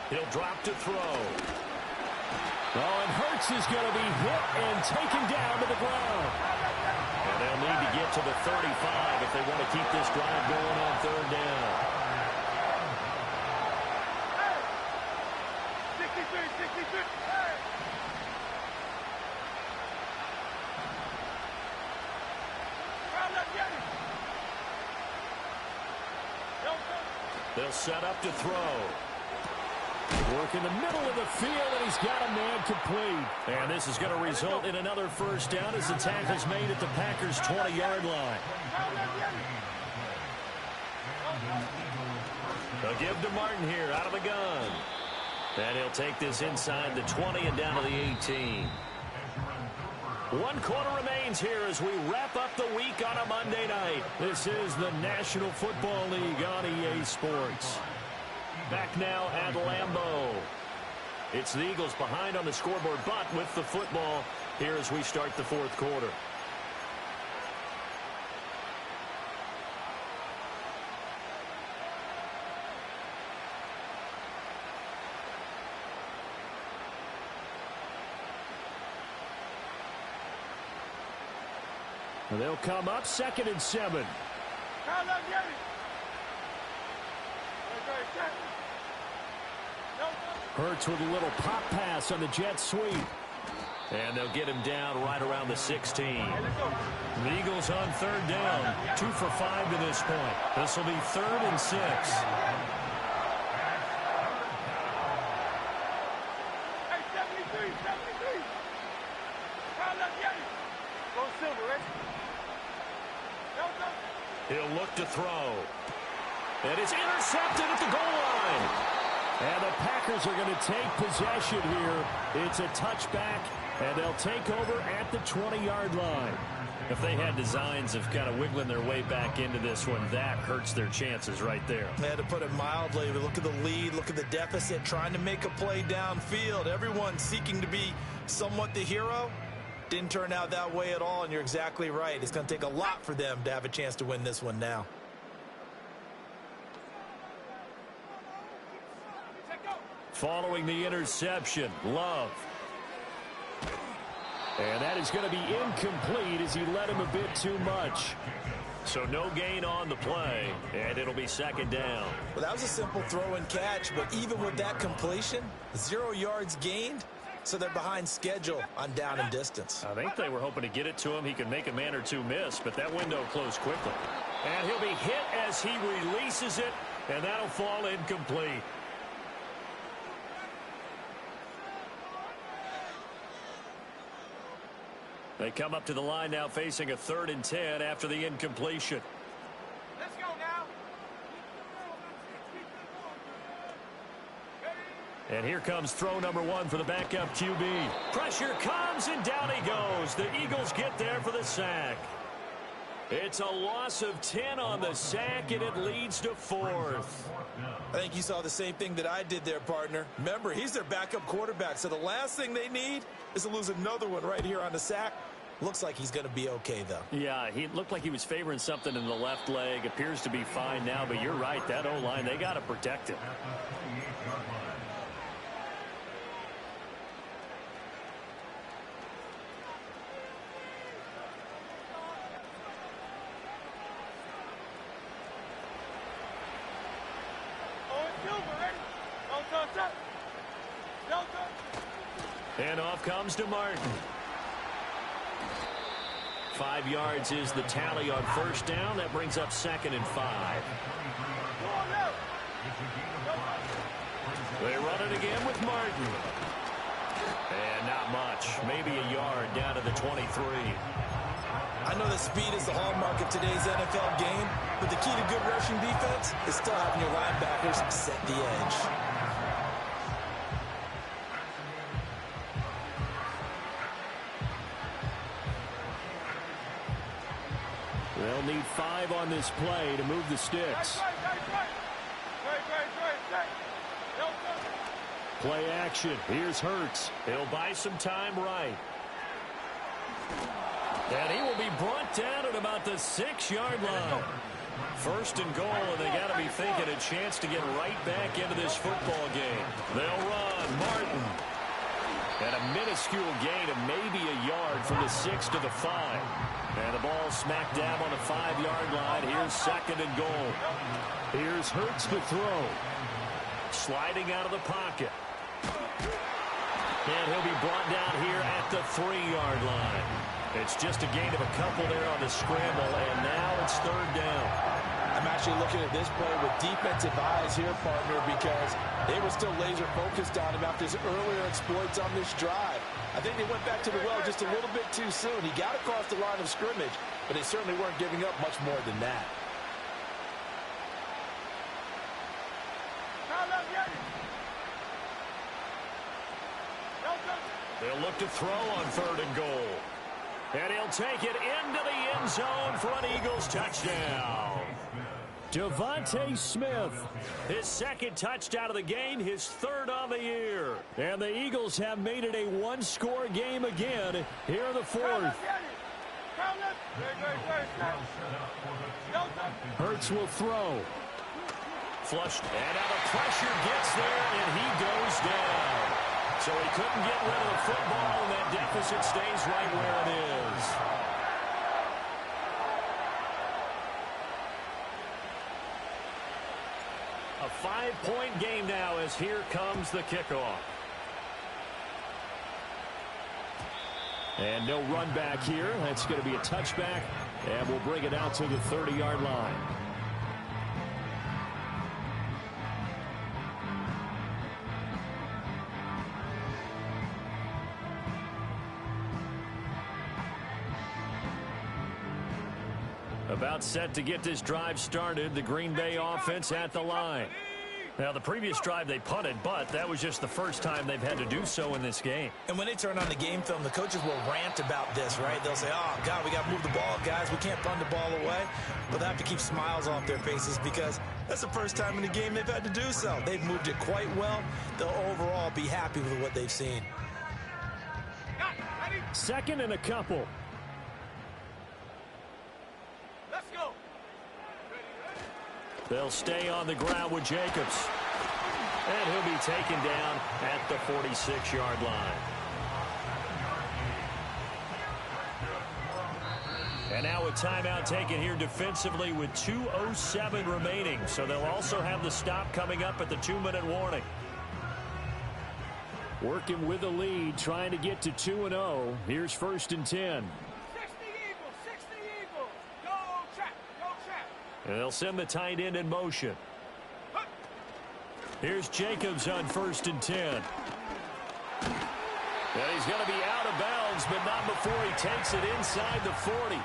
Speaker 1: He'll drop to throw. Oh, and Hurts is going to be hit and taken down to the ground. And they'll need to get to the 35 if they want to keep this drive going on 3rd down.
Speaker 4: 63.
Speaker 1: They'll set up to throw. Work in the middle of the field, and he's got a man complete. And this is going to result in another 1st down as the tackle's made at the Packers' 20-yard line. They'll give to Martin here out of the gun. And he'll take this inside the 20 and down to the 18. 1 quarter remains here as we wrap up the week on a Monday night. This is the National Football League on EA Sports. Back now at Lambeau. It's the Eagles behind on the scoreboard, but with the football here as we start the 4th quarter. They'll come up 2nd and 7. Hurts with a little pop pass on the jet sweep. And they'll get him down right around the 16. The Eagles on 3rd down. 2 for 5 to this point. This will be 3rd and 6. He'll look to throw. And it's intercepted at the goal line. And the Packers are going to take possession here. It's a touchback, and they'll take over at the 20-yard line. If they had designs of kind of wiggling their way back into this one, that hurts their chances right there.
Speaker 2: They had to put it mildly. But look at the lead, look at the deficit, trying to make a play downfield. Everyone seeking to be somewhat the hero. Didn't turn out that way at all, and you're exactly right. It's going to take a lot for them to have a chance to win this one now.
Speaker 1: Following the interception, Love. And that is going to be incomplete as he led him a bit too much. So no gain on the play, and it'll be 2nd down.
Speaker 2: Well, that was a simple throw and catch, but even with that completion, 0 yards gained, so they're behind schedule on down and distance.
Speaker 1: I think they were hoping to get it to him. He could make a man or two miss, but that window closed quickly. And he'll be hit as he releases it, and that'll fall incomplete. They come up to the line now facing a 3rd and 10 after the incompletion.
Speaker 4: Let's go now.
Speaker 1: And here comes throw number 1 for the backup QB. Pressure comes, and down he goes. The Eagles get there for the sack. It's a loss of 10 on the sack, and it leads to 4th.
Speaker 2: I think you saw the same thing that I did there, partner. Remember, he's their backup quarterback, so the last thing they need is to lose another one right here on the sack. Looks like he's going to be okay, though.
Speaker 1: Yeah, he looked like he was favoring something in the left leg. Appears to be fine now, but you're right. That O-line, they got to protect him. And off comes to Martin. 5 yards is the tally on 1st down. That brings up 2nd and 5. They run it again with Martin. And not much. Maybe a yard down to the 23.
Speaker 2: I know that speed is the hallmark of today's NFL game, but the key to good rushing defense is still having your linebackers set the edge.
Speaker 1: They'll need 5 on this play to move the sticks. Play action. Here's Hurts. He'll buy some time right. And he will be brought down at about the 6-yard line. 1st and goal, and they got to be thinking a chance to get right back into this football game. They'll run. Martin. And a minuscule gain of maybe a yard from the 6 to the 5. And the ball smack dab on the 5-yard line. Here's 2nd and goal. Here's Hurts to throw. Sliding out of the pocket. And he'll be brought down here at the 3-yard line. It's just a gain of a couple there on the scramble, and now it's 3rd down.
Speaker 2: I'm actually looking at this play with defensive eyes here, partner, because they were still laser focused on him after his earlier exploits on this drive. I think they went back to the well just a little bit too soon. He got across the line of scrimmage, but they certainly weren't giving up much more than that.
Speaker 1: They'll look to throw on 3rd and goal. And he'll take it into the end zone for an Eagles touchdown. Devontae Smith, his 2nd touchdown of the game, his 3rd on the year. And the Eagles have made it a 1-score game again here in the 4th. Hurts will throw. Flushed, and now the pressure gets there, and he goes down. So he couldn't get rid of the football, and that deficit stays right where it is. a 5-point game now as here comes the kickoff. And no run back here. That's going to be a touchback, and we'll bring it out to the 30-yard line. About set to get this drive started. The Green Bay offense at the line. Now, the previous drive they punted, but that was just the first time they've had to do so in this game.
Speaker 2: And when they turn on the game film, the coaches will rant about this, right? They'll say, oh, God, we got to move the ball, guys. We can't punt the ball away. But they have to keep smiles off their faces because that's the first time in the game they've had to do so. They've moved it quite well. They'll overall be happy with what they've seen.
Speaker 1: Second and a couple. They'll stay on the ground with Jacobs. And he'll be taken down at the 46-yard line. And now a timeout taken here defensively with 2:07 remaining. So they'll also have the stop coming up at the 2-minute warning. Working with a lead, trying to get to 2-0. Here's 1st and 10. And they'll send the tight end in motion. Here's Jacobs on 1st and 10. And he's going to be out of bounds, but not before he takes it inside the 40.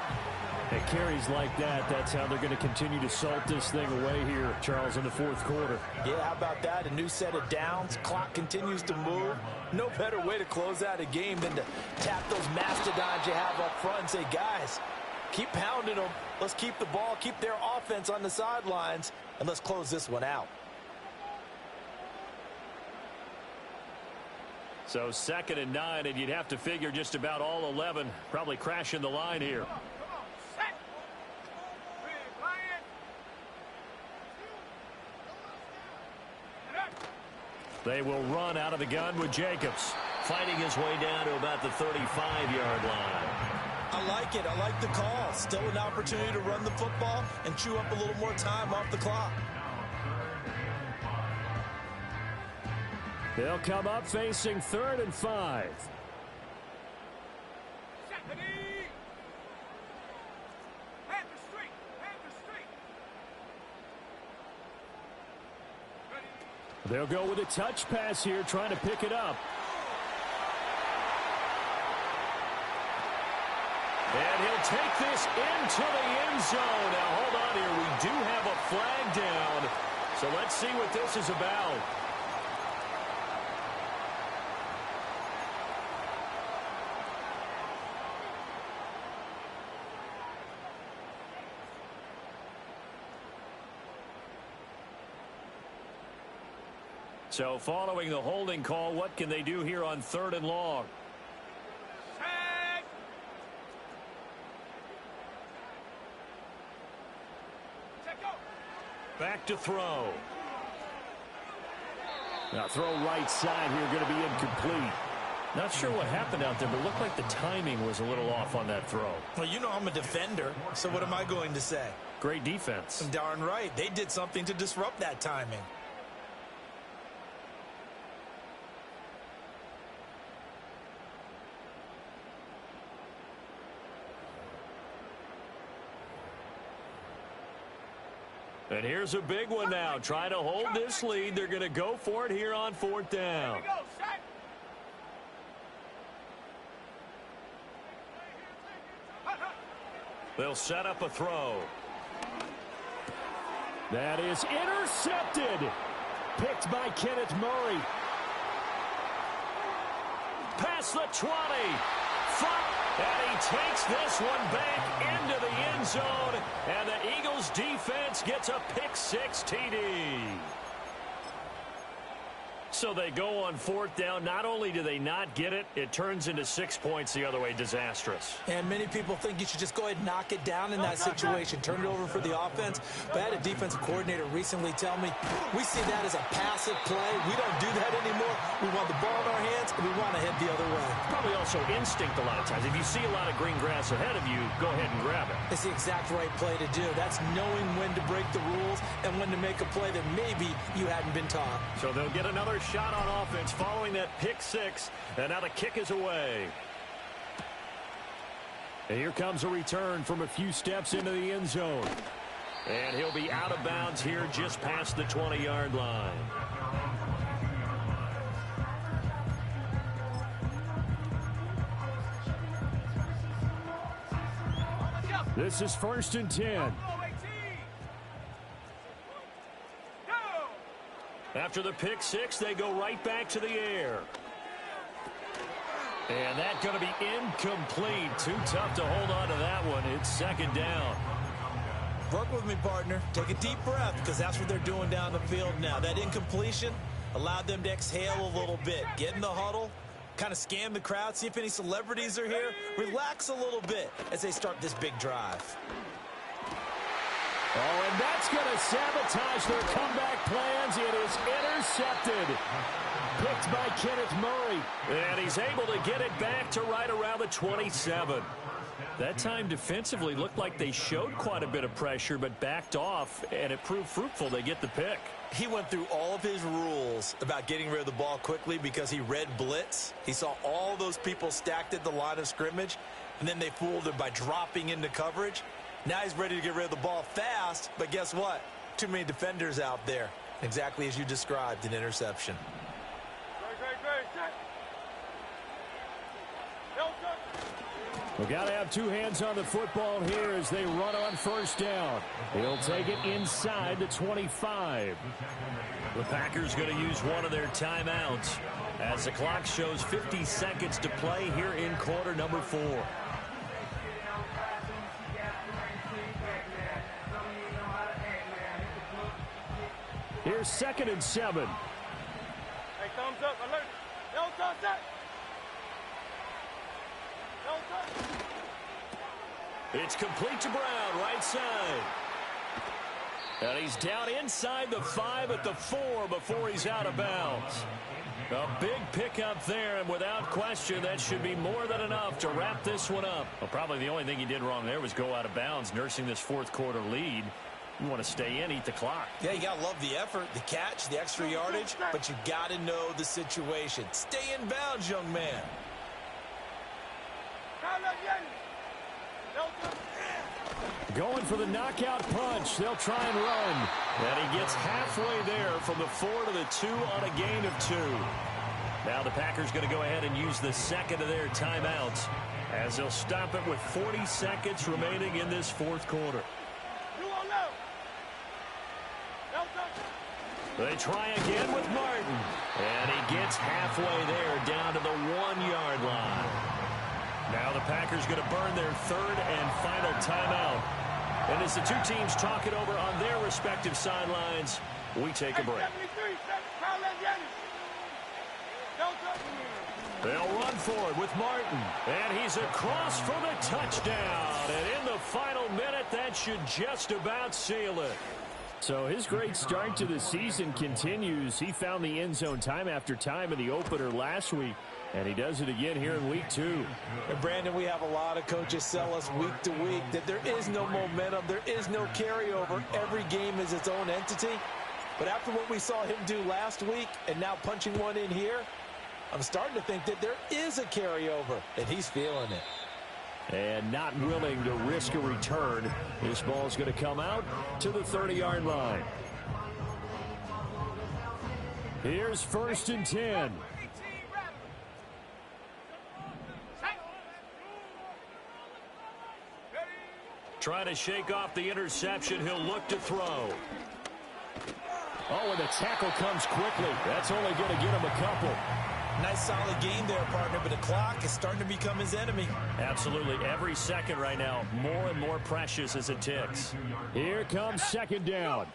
Speaker 1: At carries like that, that's how they're going to continue to salt this thing away here, Charles, in the 4th quarter.
Speaker 2: Yeah, how about that? A new set of downs. Clock continues to move. No better way to close out a game than to tap those mastodons you have up front and say, guys, keep pounding them. Let's keep the ball, keep their offense on the sidelines, and let's close this one out.
Speaker 1: So 2nd and 9, and you'd have to figure just about all 11 probably crashing the line here. They will run out of the gun with Jacobs, fighting his way down to about the 35-yard line.
Speaker 2: I like it. I like the call. Still an opportunity to run the football and chew up a little more time off the clock.
Speaker 1: They'll come up facing 3rd and 5. They'll go with a touch pass here, trying to pick it up. And he'll take this into the end zone. Now, hold on here. We do have a flag down. So let's see what this is about. So following the holding call, what can they do here on 3rd and long? Back to throw. Now throw right side here, going to be incomplete. Not sure what happened out there, but it looked like the timing was a little off on that throw.
Speaker 2: Well, you know I'm a defender, so what am I going to say?
Speaker 1: Great defense.
Speaker 2: Darn right. They did something to disrupt that timing.
Speaker 1: And here's a big one now. Trying to hold this lead. They're going to go for it here on 4th down. They'll set up a throw. That is intercepted. Picked by Kenneth Murray. Past the 20. And he takes this one back into the end zone. And the Eagles defense gets a pick 6 TD. So they go on fourth down. Not only do they not get it, it turns into 6 points the other way. Disastrous.
Speaker 2: And many people think you should just go ahead and knock it down in that situation. Turn it over for the offense. But I had a defensive coordinator recently tell me, we see that as a passive play. We don't do that anymore. We want the ball in our hands, and we want to head the other way.
Speaker 1: Probably also instinct a lot of times. If you see a lot of green grass ahead of you, go ahead and grab it.
Speaker 2: It's the exact right play to do. That's knowing when to break the rules and when to make a play that maybe you hadn't been taught.
Speaker 1: So they'll get another shot on offense following that pick six, and now the kick is away. And here comes a return from a few steps into the end zone. And he'll be out of bounds here just past the 20-yard line. This is 1st and 10. After the pick six, they go right back to the air. And that's going to be incomplete. Too tough to hold on to that one. It's 2nd down.
Speaker 2: Work with me, partner. Take a deep breath, because that's what they're doing down the field now. That incompletion allowed them to exhale a little bit. Get in the huddle, kind of scan the crowd, see if any celebrities are here. Relax a little bit as they start this big drive.
Speaker 1: Oh, and that's going to sabotage their comeback plans. It is intercepted. Picked by Kenneth Murray. And he's able to get it back to right around the 27. That time defensively looked like they showed quite a bit of pressure, but backed off, and it proved fruitful. They get the pick.
Speaker 2: He went through all of his rules about getting rid of the ball quickly because he read blitz. He saw all those people stacked at the line of scrimmage, and then they fooled him by dropping into coverage. Now he's ready to get rid of the ball fast, but guess what? Too many defenders out there. Exactly as you described, an interception.
Speaker 1: We've got to have two hands on the football here as they run on 1st down. He'll take it inside the 25. The Packers going to use one of their timeouts as the clock shows 50 seconds to play here in quarter number 4. Here's 2nd and 7.
Speaker 4: Hey, thumbs up, alert. No thumbs up. No thumbs up.
Speaker 1: It's complete to Brown, right side. And he's down inside the 5 at the 4 before he's out of bounds. A big pickup there, and without question, that should be more than enough to wrap this one up. Well, probably the only thing he did wrong there was go out of bounds, nursing this 4th quarter lead. You want to stay in, eat the clock.
Speaker 2: Yeah, you got to love the effort, the catch, the extra yardage, but you got to know the situation. Stay in bounds, young man.
Speaker 1: Going for the knockout punch. They'll try and run. And he gets halfway there from the 4 to the 2 on a gain of 2. Now the Packers going to go ahead and use the 2nd of their timeouts as they'll stop it with 40 seconds remaining in this 4th quarter. They try again with Martin. And he gets halfway there down to the 1-yard line. Now the Packers going to burn their 3rd and final timeout. And as the two teams talk it over on their respective sidelines, we take a break. They'll run for it with Martin. And he's across for the touchdown. And in the final minute, that should just about seal it. So his great start to the season continues. He found the end zone time after time in the opener last week, and he does it again here in week 2.
Speaker 2: And Brandon, we have a lot of coaches sell us week to week that there is no momentum, there is no carryover. Every game is its own entity. But after what we saw him do last week and now punching one in here, I'm starting to think that there is a carryover, and he's feeling it.
Speaker 1: And not willing to risk a return. This ball is going to come out to the 30-yard line. Here's 1st and 10. Trying to shake off the interception. He'll look to throw. Oh, and the tackle comes quickly. That's only going to get him a couple.
Speaker 2: Nice solid game there, partner, but the clock is starting to become his enemy.
Speaker 1: Absolutely. Every second right now, more and more precious as it ticks. Here comes 2nd down.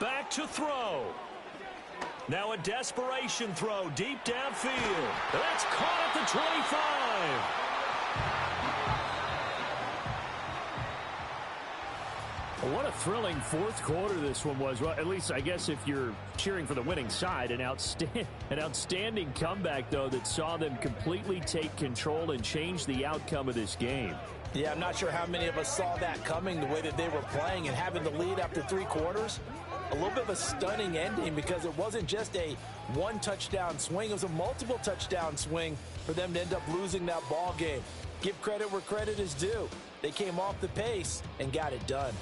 Speaker 1: Back to throw. Now a desperation throw deep downfield. That's caught at the 25. What a thrilling fourth quarter this one was. Well, at least I guess if you're cheering for the winning side, an outstanding comeback, though, that saw them completely take control and change the outcome of this game.
Speaker 2: Yeah, I'm not sure how many of us saw that coming, the way that they were playing and having the lead after 3 quarters. A little bit of a stunning ending because it wasn't just a one-touchdown swing. It was a multiple touchdown swing for them to end up losing that ball game. Give credit where credit is due. They came off the pace and got it done.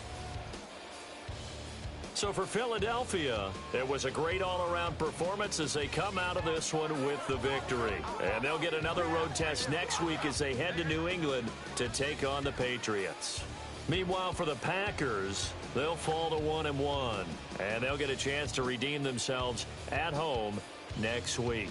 Speaker 1: So for Philadelphia, it was a great all-around performance as they come out of this one with the victory. And they'll get another road test next week as they head to New England to take on the Patriots. Meanwhile, for the Packers, they'll fall to 1-1, and they'll get a chance to redeem themselves at home next week.